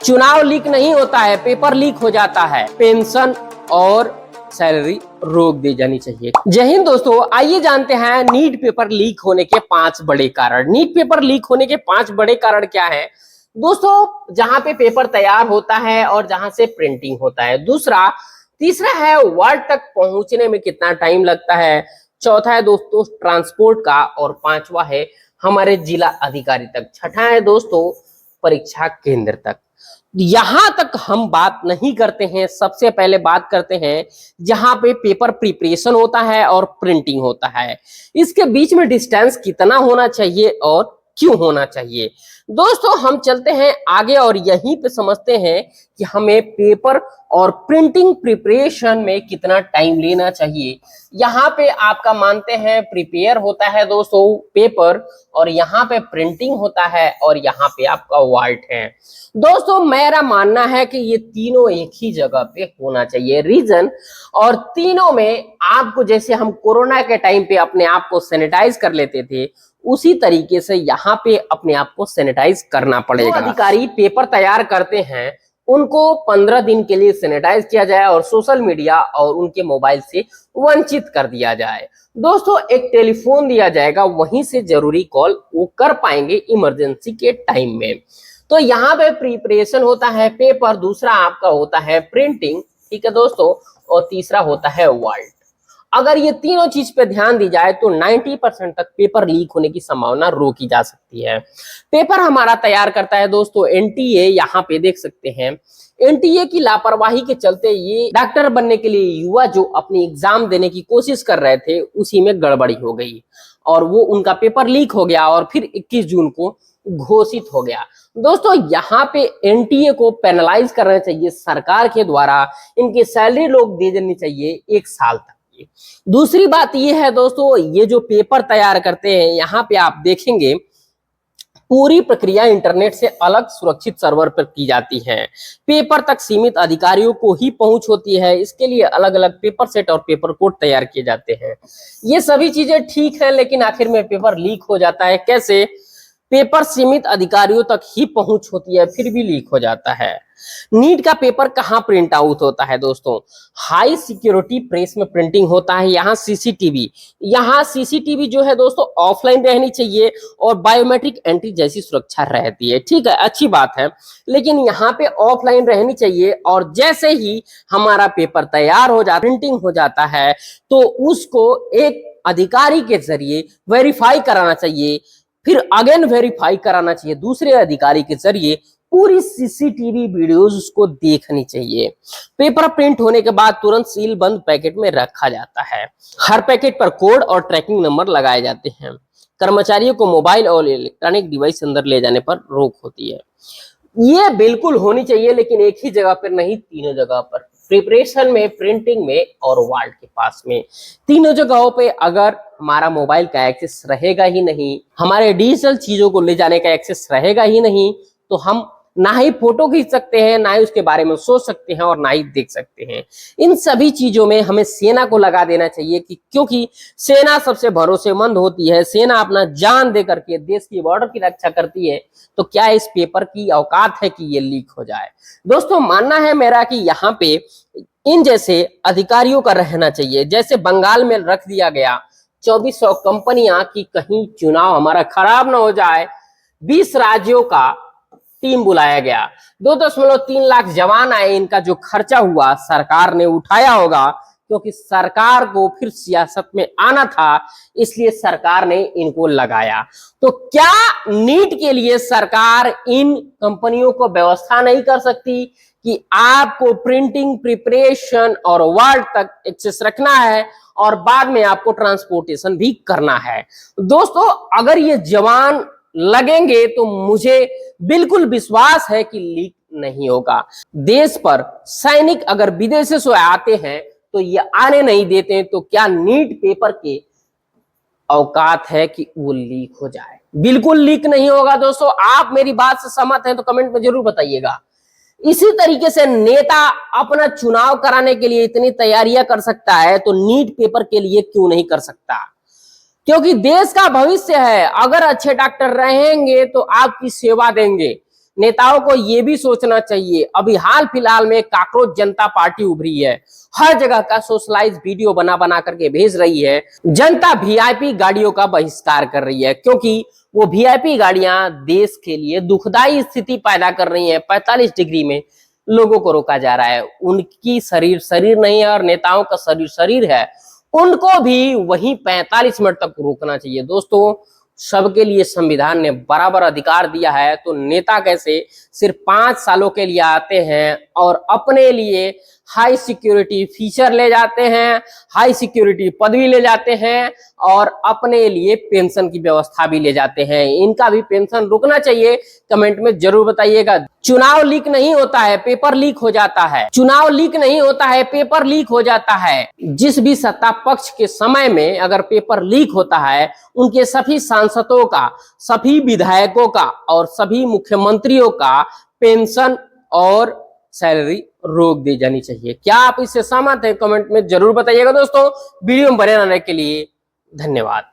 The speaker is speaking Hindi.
चुनाव लीक नहीं होता है, पेपर लीक हो जाता है। पेंशन और सैलरी रोक दी जानी चाहिए। जय हिंद दोस्तों, आइए जानते हैं नीट पेपर लीक होने के 5 बड़े कारण। नीट पेपर लीक होने के 5 बड़े कारण क्या है दोस्तों? जहां पे पेपर तैयार होता है और जहां से प्रिंटिंग होता है। तीसरा है वर्ड तक पहुंचने में कितना टाइम लगता है। चौथा है दोस्तों ट्रांसपोर्ट का, और पांचवा है हमारे जिला अधिकारी तक। छठा है दोस्तों परीक्षा केंद्र तक। यहां तक हम बात नहीं करते हैं, सबसे पहले बात करते हैं जहां पे पेपर प्रिपरेशन होता है और प्रिंटिंग होता है। इसके बीच में डिस्टेंस कितना होना चाहिए और क्यों होना चाहिए। दोस्तों हम चलते हैं आगे और यहीं पे समझते हैं कि हमें पेपर और प्रिंटिंग प्रिपरेशन में कितना टाइम लेना चाहिए। यहाँ पे आपका मानते हैं प्रिपेयर होता है दोस्तों पेपर, और यहाँ पे प्रिंटिंग होता है, और यहाँ पे आपका वाल्ट है। दोस्तों मेरा मानना है कि ये तीनों एक ही जगह पे होना चाहिए। रीजन, और तीनों में आपको जैसे हम कोरोना के टाइम पे अपने आप को सैनिटाइज कर लेते थे, उसी तरीके से यहाँ पे अपने आप को सैनिटाइज करना पड़ेगा। जो अधिकारी पेपर तैयार करते हैं उनको 15 दिन के लिए सैनिटाइज किया जाए और सोशल मीडिया और उनके मोबाइल से वंचित कर दिया जाए। दोस्तों एक टेलीफोन दिया जाएगा, वहीं से जरूरी कॉल वो कर पाएंगे इमरजेंसी के टाइम में। तो यहाँ पे प्रिपरेशन होता है पेपर, दूसरा आपका होता है प्रिंटिंग, ठीक है दोस्तों, और तीसरा होता है वाल्ट। अगर ये तीनों चीज पे ध्यान दी जाए तो 90% तक पेपर लीक होने की संभावना रोकी जा सकती है। पेपर हमारा तैयार करता है दोस्तों एनटीए, यहाँ पे देख सकते हैं। एनटीए की लापरवाही के चलते ये डॉक्टर बनने के लिए युवा जो अपनी एग्जाम देने की कोशिश कर रहे थे, उसी में गड़बड़ी हो गई और वो उनका पेपर लीक हो गया और फिर 21 जून को घोषित हो गया। दोस्तों यहाँ पे एनटीए को पेनलाइज करना चाहिए सरकार के द्वारा, इनकी सैलरी लोग दे देनी चाहिए 1 साल तक। दूसरी बात ये है दोस्तों, ये जो पेपर तैयार करते हैं यहाँ पे आप देखेंगे पूरी प्रक्रिया इंटरनेट से अलग सुरक्षित सर्वर पर की जाती है। पेपर तक सीमित अधिकारियों को ही पहुंच होती है। इसके लिए अलग अलग पेपर सेट और पेपर कोड तैयार किए जाते हैं। ये सभी चीजें ठीक है, लेकिन आखिर में पेपर लीक हो जाता है कैसे? पेपर सीमित अधिकारियों तक ही पहुंच होती है, फिर भी लीक हो जाता है। नीट का पेपर कहाँ प्रिंट आउट होता है दोस्तों? हाई सिक्योरिटी प्रेस में प्रिंटिंग होता है। यहाँ सीसीटीवी जो है दोस्तों ऑफलाइन रहनी चाहिए और बायोमेट्रिक एंट्री जैसी सुरक्षा रहती है। ठीक है, अच्छी बात है, लेकिन यहाँ पे ऑफलाइन रहनी चाहिए। और जैसे ही हमारा पेपर तैयार हो जाता, प्रिंटिंग हो जाता है, तो उसको एक अधिकारी के जरिए वेरीफाई कराना चाहिए, फिर अगेन वेरीफाई कराना चाहिए दूसरे अधिकारी के जरिए। पूरी सीसीटीवी वीडियोस उसको देखनी चाहिए। पेपर प्रिंट होने के बाद तुरंत सील बंद पैकेट में रखा जाता है। हर पैकेट पर कोड और ट्रैकिंग नंबर लगाए जाते हैं। कर्मचारियों को मोबाइल और इलेक्ट्रॉनिक डिवाइस अंदर ले जाने पर रोक होती है। ये बिल्कुल होनी चाहिए, लेकिन एक ही जगह पर नहीं, तीनों जगह पर, प्रिपरेशन में, प्रिंटिंग में और वाल्ट के पास में। तीनों जगहों पे अगर हमारा मोबाइल का एक्सेस रहेगा ही नहीं, हमारे डिजिटल चीजों को ले जाने का एक्सेस रहेगा ही नहीं, तो हम ना ही फोटो खींच सकते हैं, ना ही उसके बारे में सोच सकते हैं, और ना ही देख सकते हैं। इन सभी चीजों में हमें सेना को लगा देना चाहिए, क्योंकि सेना सबसे भरोसेमंद होती है। सेना अपना जान दे करके देश की बॉर्डर की रक्षा करती है, तो क्या इस पेपर की औकात है कि ये लीक हो जाए? दोस्तों मानना है मेरा कि यहाँ पे इन जैसे अधिकारियों का रहना चाहिए। जैसे बंगाल में रख दिया गया 2400 कंपनियां की कहीं चुनाव हमारा खराब ना हो जाए, 20 राज्यों का टीम बुलाया गया, 2.3 लाख जवान आए, इनका जो खर्चा हुआ सरकार ने उठाया होगा, क्योंकि सरकार को फिर सियासत में आना था, इसलिए सरकार ने इनको लगाया। तो क्या नीट के लिए सरकार इन कंपनियों को व्यवस्था नहीं कर सकती कि आपको प्रिंटिंग, प्रिपरेशन और वाल्ट तक एक्सेस रखना है और बाद में आपको ट्रांसपोर्टेशन भी करना है? दोस्तों अगर ये जवान लगेंगे तो मुझे बिल्कुल विश्वास है कि लीक नहीं होगा। देश पर सैनिक अगर विदेश से आते हैं तो ये आने नहीं देते हैं, तो क्या नीट पेपर के औकात है कि वो लीक हो जाए? बिल्कुल लीक नहीं होगा दोस्तों। आप मेरी बात से सहमत हैं तो कमेंट में जरूर बताइएगा। इसी तरीके से नेता अपना चुनाव कराने के लिए इतनी तैयारियां कर सकता है, तो नीट पेपर के लिए क्यों नहीं कर सकता? क्योंकि देश का भविष्य है। अगर अच्छे डॉक्टर रहेंगे तो आपकी सेवा देंगे, नेताओं को ये भी सोचना चाहिए। अभी हाल फिलहाल में काकरोच जनता पार्टी उभरी है, हर जगह का सोशलाइज वीडियो बना बना करके भेज रही है। जनता वीआईपी गाड़ियों का बहिष्कार कर रही है, क्योंकि वो वीआईपी गाड़ियां देश के लिए दुखदाई स्थिति पैदा कर रही हैं। 45 डिग्री में लोगों को रोका जा रहा है। उनकी शरीर नहीं है और नेताओं का शरीर है, उनको भी वहीं 45 मिनट तक रोकना चाहिए। दोस्तों, सबके लिए संविधान ने बराबर अधिकार दिया है, तो नेता कैसे सिर्फ 5 सालों के लिए आते हैं और अपने लिए हाई सिक्योरिटी फीचर ले जाते हैं, हाई सिक्योरिटी पदवी ले जाते हैं और अपने लिए पेंशन की व्यवस्था भी ले जाते हैं। इनका भी पेंशन रुकना चाहिए। कमेंट में जरूर बताइएगा। चुनाव लीक नहीं होता है, पेपर लीक हो जाता है। चुनाव लीक नहीं होता है, पेपर लीक हो जाता है। जिस भी सत्ता पक्ष के समय में अगर पेपर लीक होता है, उनके सभी सांसदों का, सभी विधायकों का और सभी मुख्यमंत्रियों का पेंशन और सैलरी रोक दी जानी चाहिए। क्या आप इससे सहमत हैं? कमेंट में जरूर बताइएगा। दोस्तों, वीडियो में बने रहने के लिए धन्यवाद।